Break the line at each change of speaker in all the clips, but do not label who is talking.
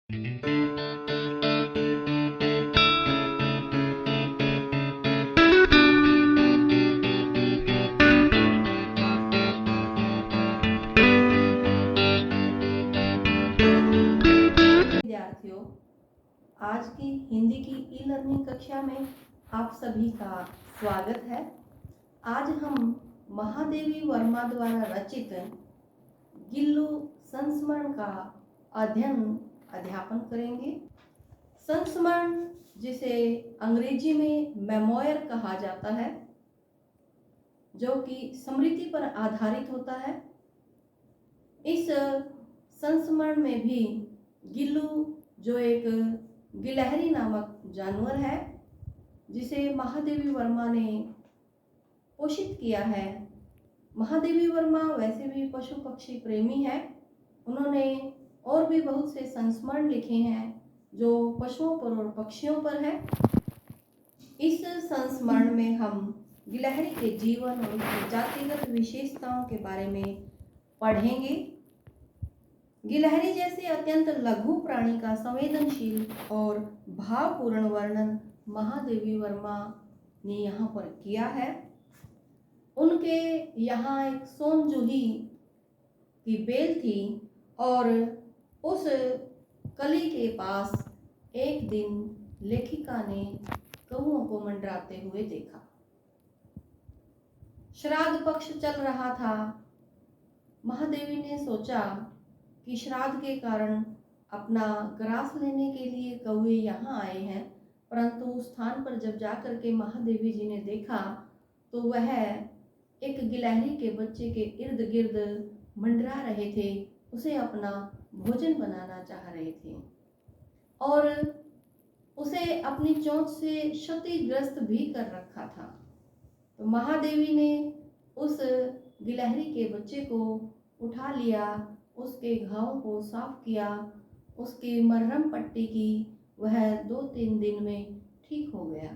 विद्यार्थियों, आज की हिंदी की ई लर्निंग कक्षा में आप सभी का स्वागत है। आज हम महादेवी वर्मा द्वारा रचित गिल्लू संस्मरण का अध्यापन करेंगे। संस्मरण, जिसे अंग्रेजी में मेमोयर कहा जाता है, जो कि स्मृति पर आधारित होता है। इस संस्मरण में भी गिल्लू, जो एक गिलहरी नामक जानवर है, जिसे महादेवी वर्मा ने पोषित किया है। महादेवी वर्मा वैसे भी पशु पक्षी प्रेमी है। उन्होंने और भी बहुत से संस्मरण लिखे हैं जो पशुओं पर और पक्षियों पर है। इस संस्मरण में हम गिलहरी के जीवन और उसकी जातिगत विशेषताओं के बारे में पढ़ेंगे। गिलहरी जैसे अत्यंत लघु प्राणी का संवेदनशील और भावपूर्ण वर्णन महादेवी वर्मा ने यहाँ पर किया है। उनके यहाँ एक सोनजूही की बेल थी और उस कली के पास एक दिन लेखिका ने कौओं को मंडराते हुए देखा। श्राद्ध पक्ष चल रहा था। महादेवी ने सोचा कि श्राद्ध के कारण अपना ग्रास लेने के लिए कौवे यहाँ आए हैं, परंतु उस स्थान पर जब जाकर के महादेवी जी ने देखा तो वह एक गिलहरी के बच्चे के इर्द गिर्द मंडरा रहे थे, उसे अपना भोजन बनाना चाह रहे थे और उसे अपनी चोंच से क्षतिग्रस्त भी कर रखा था। तो महादेवी ने उस गिलहरी के बच्चे को उठा लिया, उसके घावों को साफ किया, उसकी मरहम पट्टी की। वह 2-3 दिन में ठीक हो गया।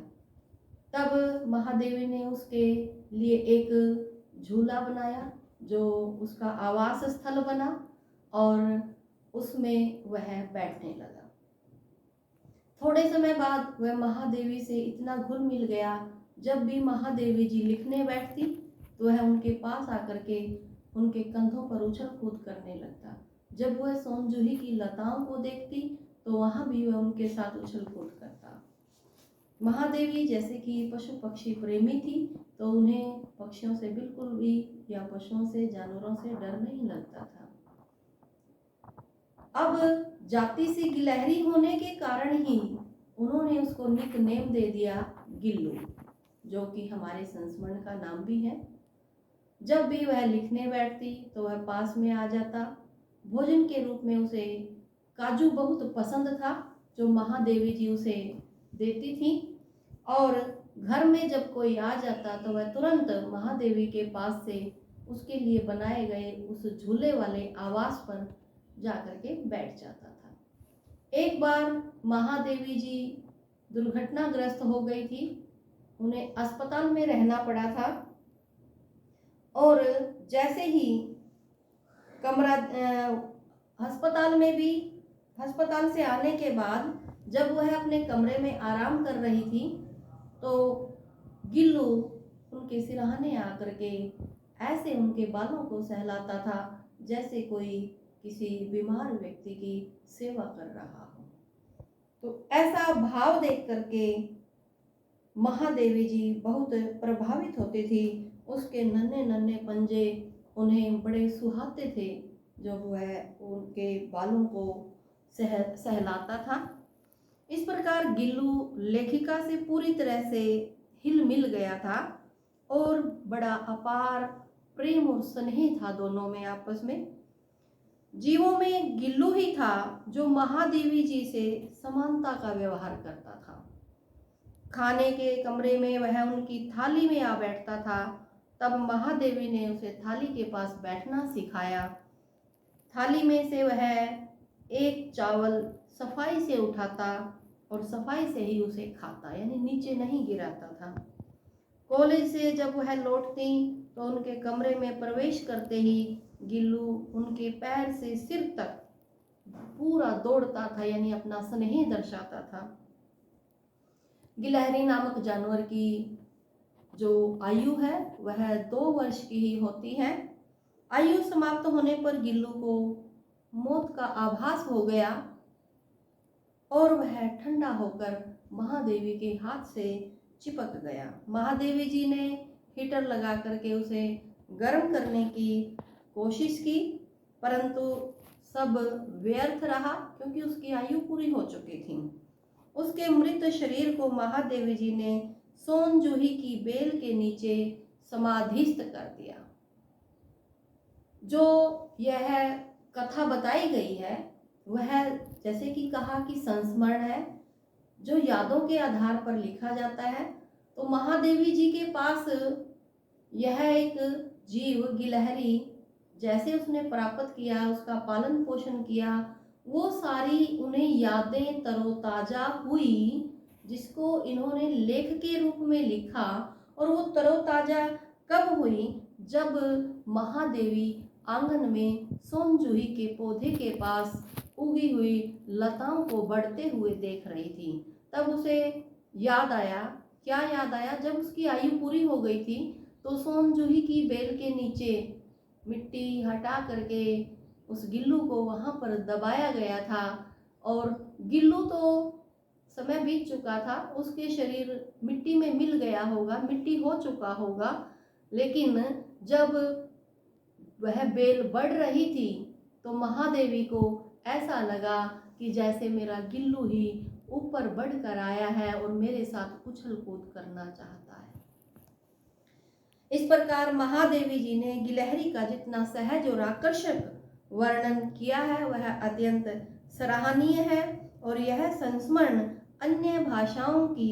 तब महादेवी ने उसके लिए एक झूला बनाया जो उसका आवास स्थल बना और उसमें वह बैठने लगा। थोड़े समय बाद वह महादेवी से इतना घुल मिल गया, जब भी महादेवी जी लिखने बैठती तो वह उनके पास आकर के उनके कंधों पर उछल कूद करने लगता। जब वह सोनजूही की लताओं को देखती तो वहाँ भी वह उनके साथ उछल कूद करता। महादेवी जैसे कि पशु पक्षी प्रेमी थी, तो उन्हें पक्षियों से बिल्कुल भी या पशुओं से, जानवरों से डर नहीं लगता था। अब जाति सी गिलहरी होने के कारण ही उन्होंने उसको निक नेम दे दिया गिल्लू, जो कि हमारे संस्मरण का नाम भी है। जब भी वह लिखने बैठती तो वह पास में आ जाता। भोजन के रूप में उसे काजू बहुत पसंद था, जो महादेवी जी उसे देती थी, और घर में जब कोई आ जाता तो वह तुरंत महादेवी के पास से उसके लिए बनाए गए उस झूले वाले आवास पर जाकर के बैठ जाता था। एक बार महादेवी जी दुर्घटनाग्रस्त हो गई थी, उन्हें अस्पताल में रहना पड़ा था और जैसे ही कमरा अस्पताल से आने के बाद जब वह अपने कमरे में आराम कर रही थी तो गिल्लू उनके सिरहाने आकर के ऐसे उनके बालों को सहलाता था जैसे कोई किसी बीमार व्यक्ति की सेवा कर रहा हो। तो ऐसा भाव देख करके महादेवी जी बहुत प्रभावित होती थी। उसके नन्हे नन्हे पंजे उन्हें बड़े सुहाते थे जब वह उनके बालों को सहलाता था। इस प्रकार गिल्लू लेखिका से पूरी तरह से हिल मिल गया था और बड़ा अपार प्रेम और स्नेह था दोनों में आपस में। जीवों में गिल्लू ही था जो महादेवी जी से समानता का व्यवहार करता था। खाने के कमरे में वह उनकी थाली में आ बैठता था, तब महादेवी ने उसे थाली के पास बैठना सिखाया। थाली में से वह एक चावल सफाई से उठाता और सफाई से ही उसे खाता, यानी नीचे नहीं गिराता था। कॉलेज से जब वह लौटती तो उनके कमरे में प्रवेश करते ही गिल्लू उनके पैर से सिर तक पूरा दौड़ता था, यानी अपना स्नेह दर्शाता था। गिलहरी नामक जानवर की जो आयु है वह 2 वर्ष की ही होती है। आयु समाप्त होने पर गिल्लू को मौत का आभास हो गया और वह ठंडा होकर महादेवी के हाथ से चिपक गया। महादेवी जी ने हीटर लगा करके उसे गर्म करने की कोशिश की, परंतु सब व्यर्थ रहा क्योंकि उसकी आयु पूरी हो चुकी थी। उसके मृत शरीर को महादेवी जी ने सोन जूही की बेल के नीचे समाधिस्थ कर दिया। जो यह कथा बताई गई है वह जैसे कि कहा कि संस्मरण है, जो यादों के आधार पर लिखा जाता है। तो महादेवी जी के पास यह एक जीव गिलहरी जैसे उसने प्राप्त किया, उसका पालन पोषण किया, वो सारी उन्हें यादें तरोताजा हुई, जिसको इन्होंने लेख के रूप में लिखा। और वो तरोताजा कब हुई? जब महादेवी आंगन में सोनजूही के पौधे के पास उगी हुई लताओं को बढ़ते हुए देख रही थी, तब उसे याद आया। क्या याद आया? जब उसकी आयु पूरी हो गई थी तो सोनजूही की बेल के नीचे मिट्टी हटा करके उस गिल्लू को वहाँ पर दबाया गया था, और गिल्लू तो समय बीत चुका था, उसके शरीर मिट्टी में मिल गया होगा, मिट्टी हो चुका होगा। लेकिन जब वह बेल बढ़ रही थी तो महादेवी को ऐसा लगा कि जैसे मेरा गिल्लू ही ऊपर बढ़कर आया है और मेरे साथ उछल कूद करना चाहता है। इस प्रकार महादेवी जी ने गिलहरी का जितना सहज और आकर्षक वर्णन किया है वह अत्यंत सराहनीय है, और यह संस्मरण अन्य भाषाओं की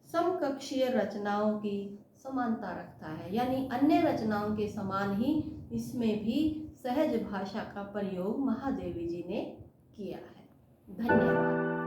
समकक्षीय रचनाओं की समानता रखता है, यानी अन्य रचनाओं के समान ही इसमें भी सहज भाषा का प्रयोग महादेवी जी ने किया है। धन्यवाद।